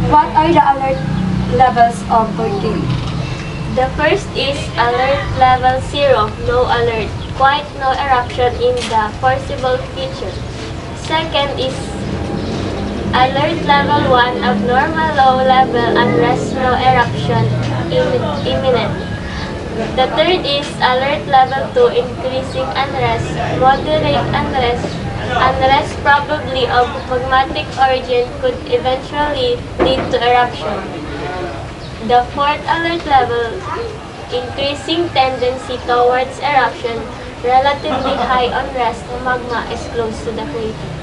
What are the alert levels of volcano? The first is alert level 0, no alert, quite no eruption in the foreseeable future. Second is alert level 1, abnormal low level unrest, no eruption imminent. The third is alert level 2, increasing unrest, moderate unrest, unrest probably of magmatic origin could eventually lead to eruption. The fourth alert level, increasing tendency towards eruption, relatively high unrest, magma is close to the crater.